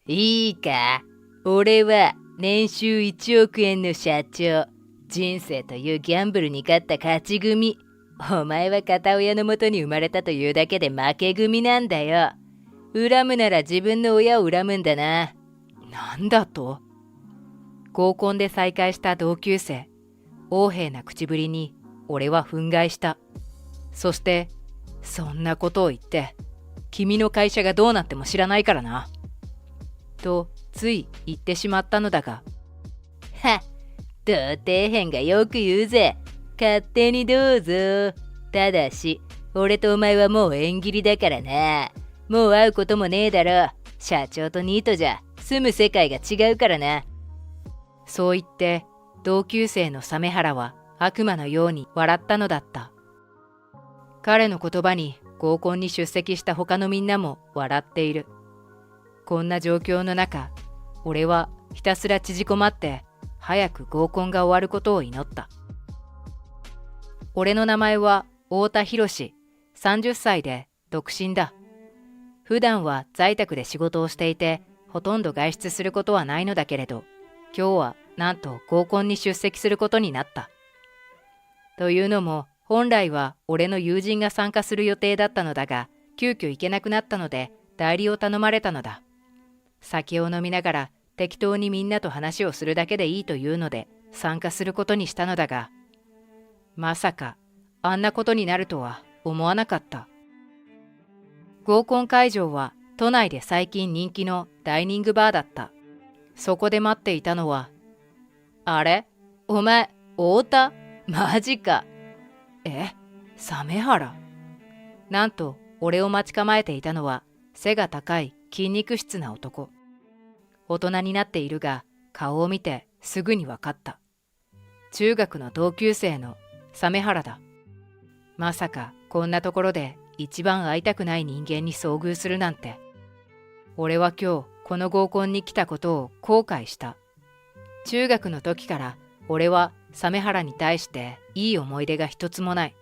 いいか、俺は年収1億円の社長。人生というギャンブルに勝った勝ち組。お前は片親のもとに生まれたというだけで負け組なんだよ。恨むなら自分の親を恨むんだな。なんだと？合コンで再会した同級生。横柄な口ぶりに俺は憤慨した。そして、そんなことを言って、君の会社がどうなっても知らないからな。とつい言ってしまったのだが。はっ、童貞編がよく言うぜ。勝手にどうぞ。ただし、俺とお前はもう縁切りだからな。もう会うこともねえだろ。社長とニートじゃ住む世界が違うからな。そう言って同級生の鮫原は悪魔のように笑ったのだった。彼の言葉に合コンに出席した他のみんなも笑っている。こんな状況の中、俺はひたすら縮こまって早く合コンが終わることを祈った。俺の名前は太田博士、30歳で独身だ。普段は在宅で仕事をしていて、ほとんど外出することはないのだけれど、今日はなんと合コンに出席することになった。というのも、本来は俺の友人が参加する予定だったのだが、急遽行けなくなったので代理を頼まれたのだ。酒を飲みながら適当にみんなと話をするだけでいいというので参加することにしたのだが、まさかあんなことになるとは思わなかった。合コン会場は都内で最近人気のダイニングバーだった。そこで待っていたのは、あれ？お前、太田？マジか。鮫原。なんと俺を待ち構えていたのは背が高い筋肉質な男。大人になっているが顔を見てすぐに分かった。中学の同級生の鮫原だ。まさかこんなところで一番会いたくない人間に遭遇するなんて。俺は今日この合コンに来たことを後悔した。中学の時から俺は鮫原に対していい思い出が一つもない。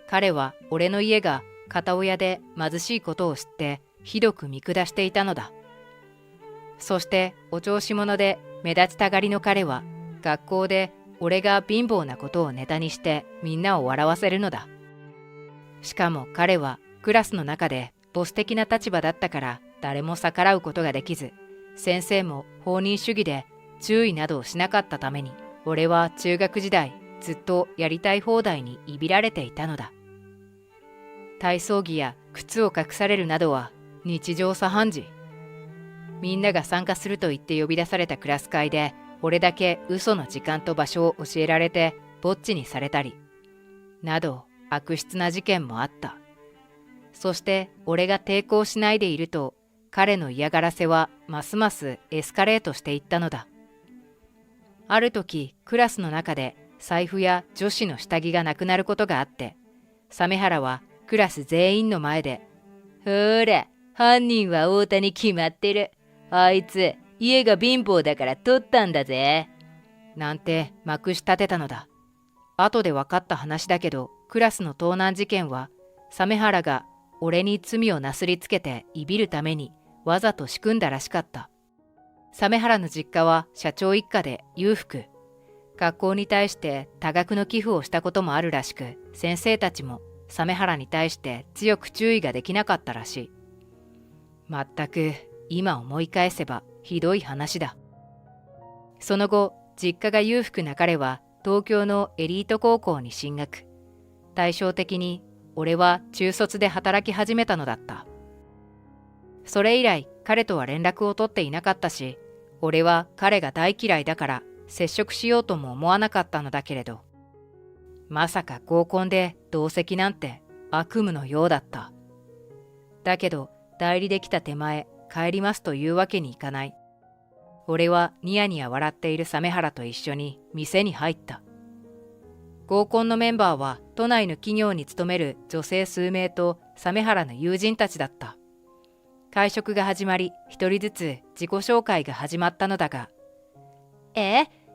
彼は俺の家が片親で貧しいことを知ってひどく見下していたのだ。そしてお調子者で目立ちたがりの彼は学校で俺が貧乏なことをネタにしてみんなを笑わせるのだ。しかも彼はクラスの中でボス的な立場だったから誰も逆らうことができず、先生も放任主義で注意などをしなかったために、俺は中学時代ずっとやりたい放題にいびられていたのだ。体操着や靴を隠されるなどは日常茶飯事。みんなが参加すると言って呼び出されたクラス会で、俺だけ嘘の時間と場所を教えられてぼっちにされたり、など悪質な事件もあった。そして俺が抵抗しないでいると、彼の嫌がらせはますますエスカレートしていったのだ。ある時、クラスの中で財布や女子の下着がなくなることがあって、鮫原はクラス全員の前で、ほら、犯人は太田に決まってる。あいつ、家が貧乏だから取ったんだぜ。なんてまくし立てたのだ。後で分かった話だけど、クラスの盗難事件は、鮫原が俺に罪をなすりつけていびるためにわざと仕組んだらしかった。鮫原の実家は社長一家で裕福。学校に対して多額の寄付をしたこともあるらしく、先生たちも鮫原に対して強く注意ができなかったらしい。まったく今思い返せばひどい話だ。その後、実家が裕福な彼は東京のエリート高校に進学。対照的に俺は中卒で働き始めたのだった。それ以来彼とは連絡を取っていなかったし、俺は彼が大嫌いだから接触しようとも思わなかったのだけれど、まさか合コンで同席なんて悪夢のようだった。だけど代理できた手前帰りますというわけにいかない。俺はニヤニヤ笑っている鮫原と一緒に店に入った。合コンのメンバーは都内の企業に勤める女性数名と鮫原の友人たちだった。会食が始まり、一人ずつ自己紹介が始まったのだが、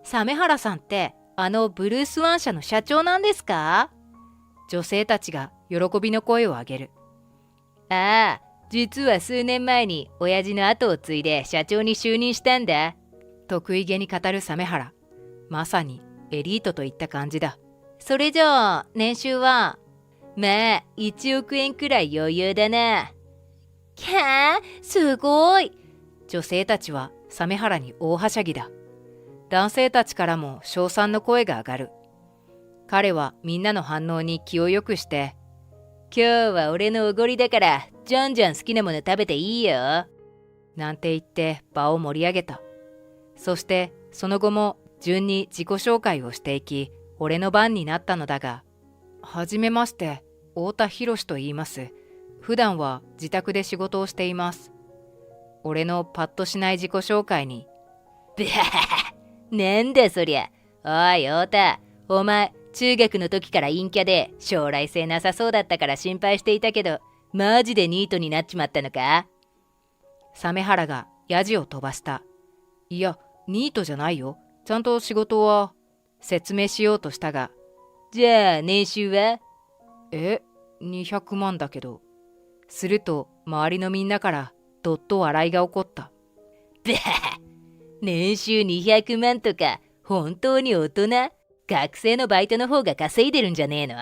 鮫原さんってあのブルースワン社の社長なんですか？女性たちが喜びの声を上げる。ああ、実は数年前に親父の後を継いで社長に就任したんだ。得意げに語る鮫原。まさにエリートといった感じだ。それじゃあ年収は？まあ1億円くらい余裕だな。キャー、すごい。女性たちは鮫原に大はしゃぎだ。男性たちからも称賛の声が上がる。彼はみんなの反応に気をよくして、今日は俺のおごりだからじゃんじゃん好きなもの食べていいよ、なんて言って場を盛り上げた。そしてその後も順に自己紹介をしていき、俺の番になったのだが、はじめまして、太田博と言います。普段は自宅で仕事をしています。俺のパッとしない自己紹介に、ブハハハ、なんだそりゃ。おい太田、お前中学の時から陰キャで将来性なさそうだったから心配していたけど、マジでニートになっちまったのか？鮫原がヤジを飛ばした。いや、ニートじゃないよ。ちゃんと仕事は、説明しようとしたが、じゃあ年収は？200万だけど。すると周りのみんなからどっと笑いが起こった。ブハハ、年収200万とか本当に大人？学生のバイトの方が稼いでるんじゃねえの？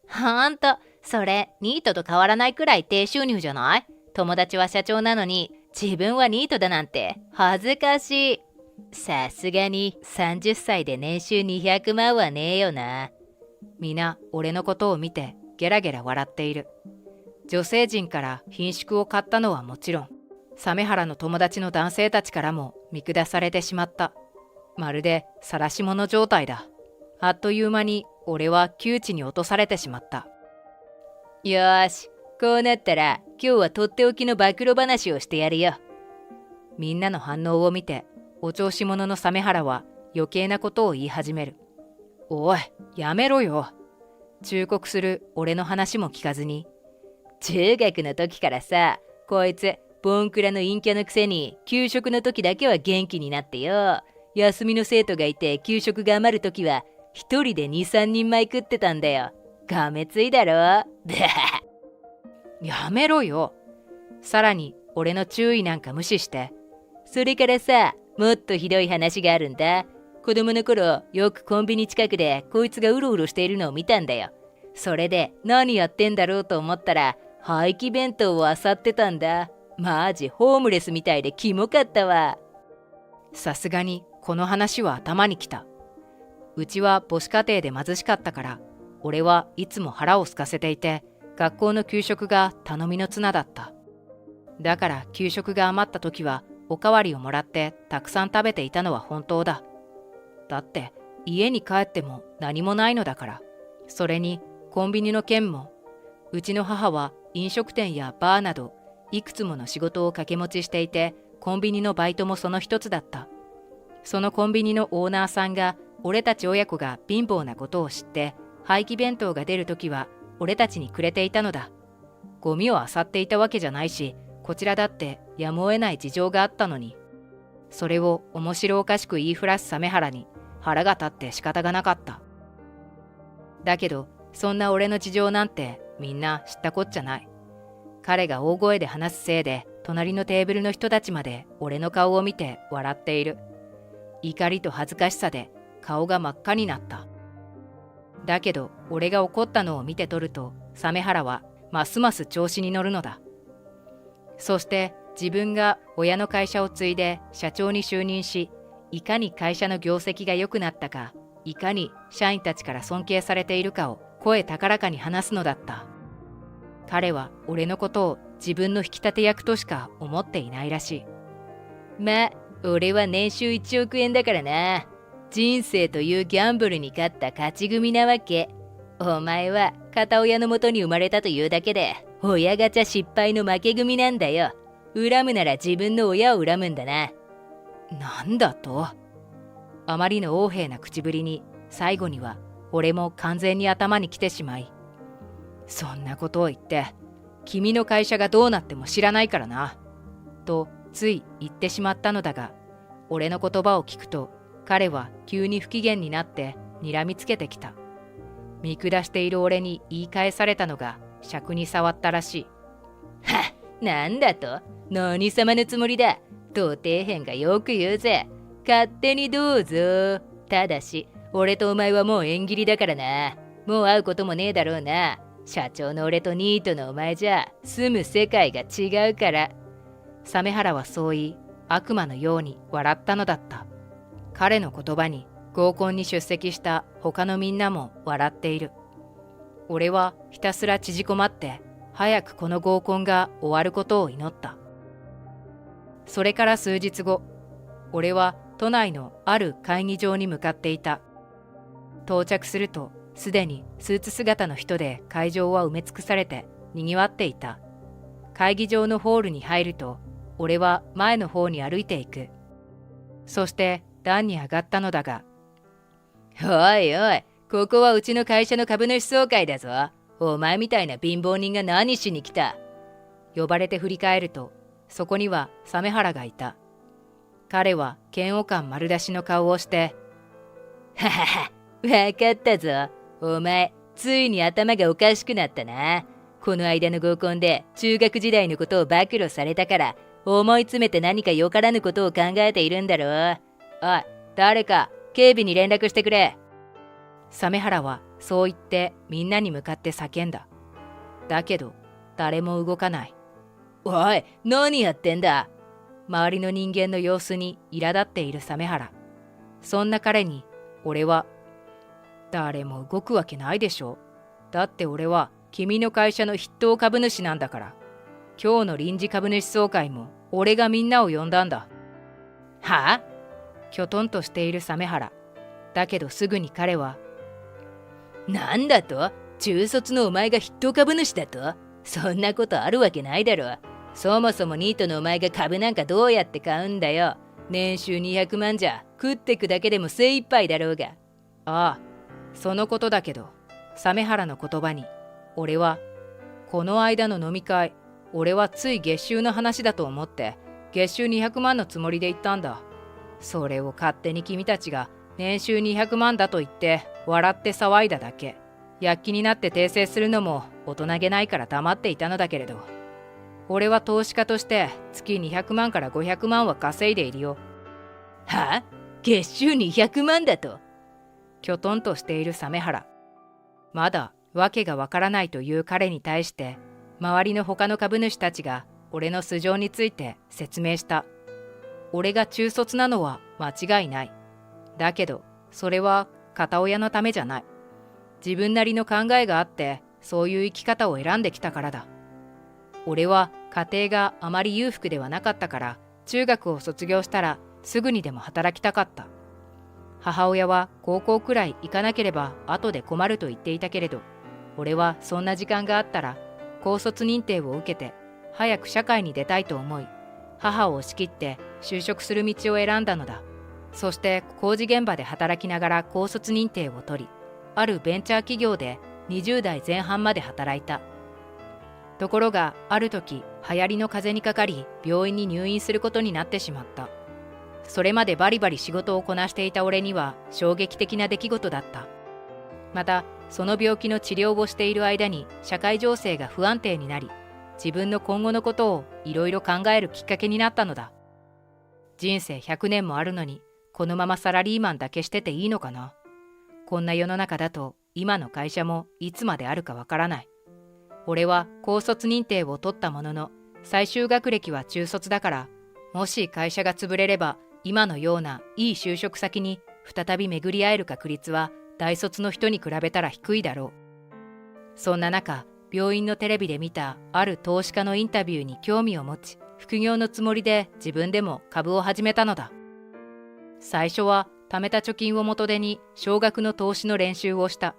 ほんと、それニートと変わらないくらい低収入じゃない？友達は社長なのに自分はニートだなんて恥ずかしい。さすがに30歳で年収200万はねえよな。皆俺のことを見てゲラゲラ笑っている。女性陣から品縮を買ったのはもちろん、鮫原の友達の男性たちからも見下されてしまった。まるで晒し者状態だ。あっという間に俺は窮地に落とされてしまった。よーし、こうなったら今日はとっておきの暴露話をしてやるよ。みんなの反応を見て、お調子者の鮫原は余計なことを言い始める。おい、やめろよ。忠告する俺の話も聞かずに、中学の時からさ、こいつボンクラの陰キャのくせに給食の時だけは元気になってよ。休みの生徒がいて給食が余る時は一人で 2,3 人前食ってたんだよ。がめついだろ。やめろよ。さらに俺の注意なんか無視して、それからさ、もっとひどい話があるんだ。子供の頃よくコンビニ近くでこいつがうろうろしているのを見たんだよ。それで何やってんだろうと思ったら廃棄弁当を漁ってたんだ。マジホームレスみたいでキモかったわ。さすがにこの話は頭にきた。うちは母子家庭で貧しかったから、俺はいつも腹を空かせていて、学校の給食が頼みの綱だった。だから給食が余った時はおかわりをもらってたくさん食べていたのは本当だ。だって家に帰っても何もないのだから。それにコンビニの件も、うちの母は飲食店やバーなどいくつもの仕事を掛け持ちしていて、コンビニのバイトもその一つだった。そのコンビニのオーナーさんが俺たち親子が貧乏なことを知って、廃棄弁当が出るときは俺たちにくれていたのだ。ゴミを漁っていたわけじゃないし、こちらだってやむを得ない事情があったのに。それを面白おかしく言いふらす鮫原に腹が立って仕方がなかった。だけどそんな俺の事情なんてみんな知ったこっちゃない。彼が大声で話すせいで、隣のテーブルの人たちまで俺の顔を見て笑っている。怒りと恥ずかしさで顔が真っ赤になった。だけど俺が怒ったのを見て取ると、鮫原はますます調子に乗るのだ。そして自分が親の会社を継いで社長に就任し、いかに会社の業績が良くなったか、いかに社員たちから尊敬されているかを声高らかに話すのだった。彼は俺のことを自分の引き立て役としか思っていないらしい。まあ、俺は年収1億円だからな。人生というギャンブルに勝った勝ち組なわけ。お前は片親のもとに生まれたというだけで、親ガチャ失敗の負け組なんだよ。恨むなら自分の親を恨むんだな。なんだと？あまりの横柄な口ぶりに、最後には俺も完全に頭にきてしまい、そんなことを言って、君の会社がどうなっても知らないからな、とつい言ってしまったのだが、俺の言葉を聞くと、彼は急に不機嫌になって睨みつけてきた。見下している俺に言い返されたのが尺に触ったらしい。はっ、なんだと？何様のつもりだ？到底辺がよく言うぜ。勝手にどうぞ。ただし、俺とお前はもう縁切りだからな。もう会うこともねえだろうな。社長の俺とニートのお前じゃ住む世界が違うから。鮫原はそう言い、悪魔のように笑ったのだった。彼の言葉に合コンに出席した他のみんなも笑っている。俺はひたすら縮こまって早くこの合コンが終わることを祈った。それから数日後、俺は都内のある会議場に向かっていた。到着するとすでにスーツ姿の人で会場は埋め尽くされて賑わっていた。会議場のホールに入ると、俺は前の方に歩いていく。そして段に上がったのだが、おいおい、ここはうちの会社の株主総会だぞ。お前みたいな貧乏人が何しに来た？呼ばれて振り返ると、そこには鮫原がいた。彼は嫌悪感丸出しの顔をして、ははは、わかったぞ。お前、ついに頭がおかしくなったな。この間の合コンで中学時代のことを暴露されたから、思い詰めて何かよからぬことを考えているんだろう。おい、誰か警備に連絡してくれ。鮫原はそう言ってみんなに向かって叫んだ。だけど誰も動かない。おい、何やってんだ？周りの人間の様子に苛立っている鮫原。そんな彼に俺は、誰も動くわけないでしょ。だって俺は君の会社の筆頭株主なんだから。今日の臨時株主総会も俺がみんなを呼んだんだ。はあ？きょとんとしている鮫原。だけどすぐに彼は、なんだと？中卒のお前が筆頭株主だと？そんなことあるわけないだろ。そもそもニートのお前が株なんかどうやって買うんだよ。年収200万じゃ食ってくだけでも精一杯だろうが。ああ、そのことだけど、鮫原の言葉に俺は、この間の飲み会、俺はつい月収の話だと思って月収200万のつもりで言ったんだ。それを勝手に君たちが年収200万だと言って笑って騒いだだけ。躍起になって訂正するのも大人げないから黙っていたのだけれど、俺は投資家として月200万から500万は稼いでいるよ。はあ？月収200万だと？きょとんとしている鮫原。まだわけがわからないという彼に対して周りの他の株主たちが俺の素性について説明した。俺が中卒なのは間違いない。だけどそれは片親のためじゃない。自分なりの考えがあってそういう生き方を選んできたからだ。俺は家庭があまり裕福ではなかったから中学を卒業したらすぐにでも働きたかった。母親は高校くらい行かなければ後で困ると言っていたけれど、俺はそんな時間があったら高卒認定を受けて早く社会に出たいと思い、母を押し切って就職する道を選んだのだ。そして工事現場で働きながら高卒認定を取り、あるベンチャー企業で20代前半まで働いた。ところがある時流行りの風邪にかかり病院に入院することになってしまった。それまでバリバリ仕事をこなしていた俺には衝撃的な出来事だった。またその病気の治療をしている間に社会情勢が不安定になり、自分の今後のことをいろいろ考えるきっかけになったのだ。人生100年もあるのにこのままサラリーマンだけしてていいのかな。こんな世の中だと今の会社もいつまであるかわからない。俺は高卒認定を取ったものの最終学歴は中卒だから、もし会社が潰れれば今のようないい就職先に再び巡り会える確率は大卒の人に比べたら低いだろう。そんな中、病院のテレビで見たある投資家のインタビューに興味を持ち、副業のつもりで自分でも株を始めたのだ。最初は貯めた貯金を元手に少額の投資の練習をした。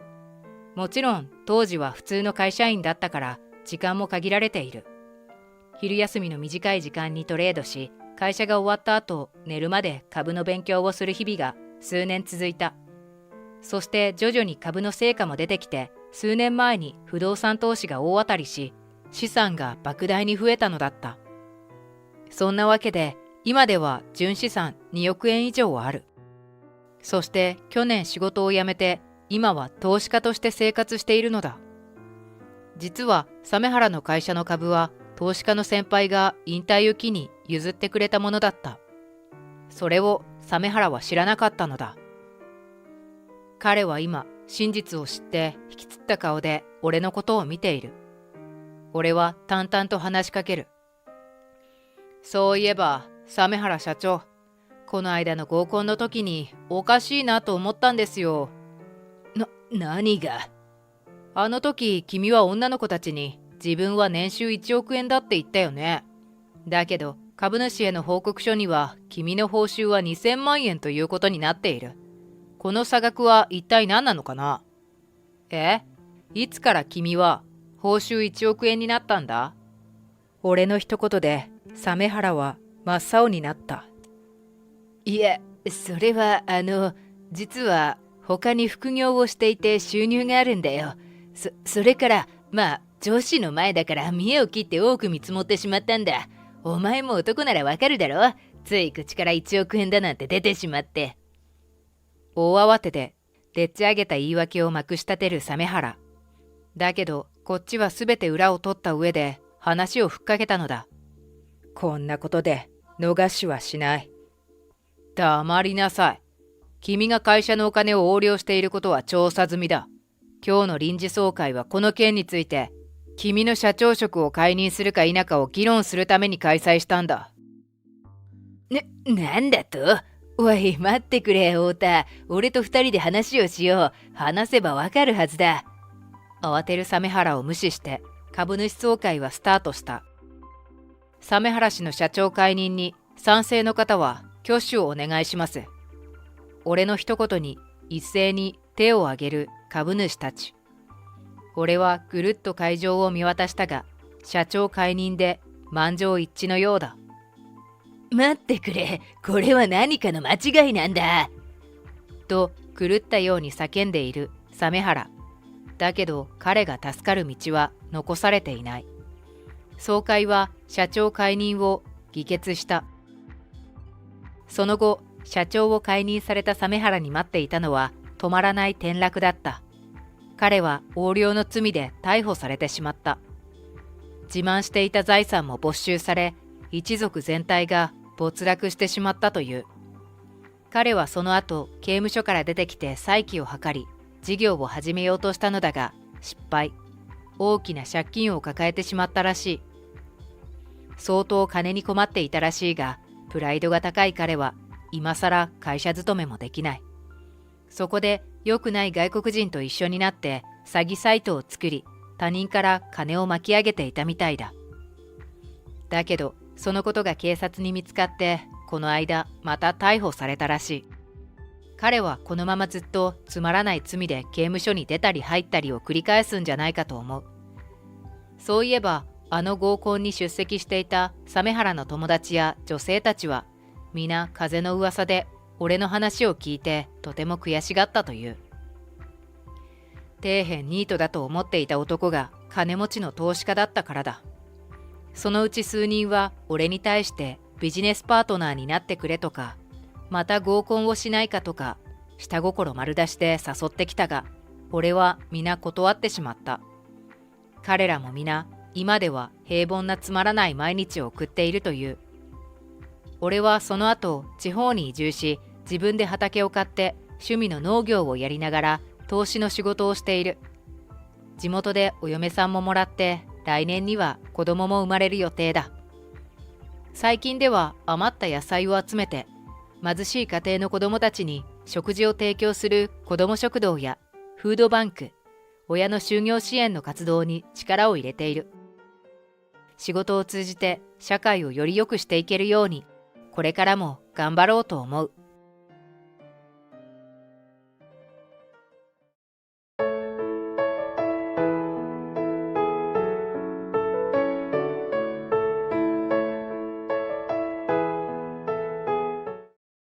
もちろん当時は普通の会社員だったから時間も限られている。昼休みの短い時間にトレードし、会社が終わった後寝るまで株の勉強をする日々が数年続いた。そして徐々に株の成果も出てきて、数年前に不動産投資が大当たりし、資産が莫大に増えたのだった。そんなわけで今では純資産2億円以上はある。そして去年仕事を辞めて今は投資家として生活しているのだ。実は鮫原の会社の株は投資家の先輩が引退を機に譲ってくれたものだった。それを鮫原は知らなかったのだ。彼は今、真実を知って引きつった顔で俺のことを見ている。俺は淡々と話しかける。そういえば、鮫原社長、この間の合コンの時におかしいなと思ったんですよ。何が？あの時君は女の子たちに自分は年収1億円だって言ったよね。だけど株主への報告書には君の報酬は2000万円ということになっている。この差額は一体何なのかな？いつから君は報酬1億円になったんだ？俺の一言で鮫原は真っ青になった。いや、それは実は他に副業をしていて収入があるんだよ。それから上司の前だから見栄を切って多く見積もってしまったんだ。お前も男ならわかるだろ。つい口から1億円だなんて出てしまって。大慌てででっち上げた言い訳をまくし立てる鮫原。だけどこっちはすべて裏を取った上で話をふっかけたのだ。こんなことで逃しはしない。黙りなさい。君が会社のお金を横領していることは調査済みだ。今日の臨時総会はこの件について、君の社長職を解任するか否かを議論するために開催したんだ。なんだと？おい、待ってくれ、太田。俺と二人で話をしよう。話せばわかるはずだ。慌てる鮫原を無視して株主総会はスタートした。鮫原氏の社長解任に賛成の方は挙手をお願いします。俺の一言に一斉に手を挙げる株主たち。俺はぐるっと会場を見渡したが、社長解任で満場一致のようだ。待ってくれ、これは何かの間違いなんだ。と狂ったように叫んでいる鮫原。だけど彼が助かる道は残されていない。総会は社長解任を議決した。その後、社長を解任された鮫原に待っていたのは止まらない転落だった。彼は横領の罪で逮捕されてしまった。自慢していた財産も没収され、一族全体が没落してしまったという。彼はその後、刑務所から出てきて再起を図り、事業を始めようとしたのだが、失敗。大きな借金を抱えてしまったらしい。相当金に困っていたらしいが、プライドが高い彼は、今更会社勤めもできない。そこで良くない外国人と一緒になって詐欺サイトを作り、他人から金を巻き上げていたみたいだ。だけどそのことが警察に見つかって、この間また逮捕されたらしい。彼はこのままずっとつまらない罪で刑務所に出たり入ったりを繰り返すんじゃないかと思う。そういえばあの合コンに出席していた鮫原の友達や女性たちは皆風の噂で俺の話を聞いてとても悔しがったという。底辺ニートだと思っていた男が金持ちの投資家だったからだ。そのうち数人は俺に対してビジネスパートナーになってくれとか、また合コンをしないかとか、下心丸出しで誘ってきたが、俺は皆断ってしまった。彼らも皆今では平凡なつまらない毎日を送っているという。俺はその後地方に移住し、自分で畑を買って趣味の農業をやりながら投資の仕事をしている。地元でお嫁さんももらって、来年には子供も生まれる予定だ。最近では余った野菜を集めて、貧しい家庭の子供たちに食事を提供する子ども食堂やフードバンク、親の就業支援の活動に力を入れている。仕事を通じて社会をより良くしていけるように、これからも頑張ろうと思う。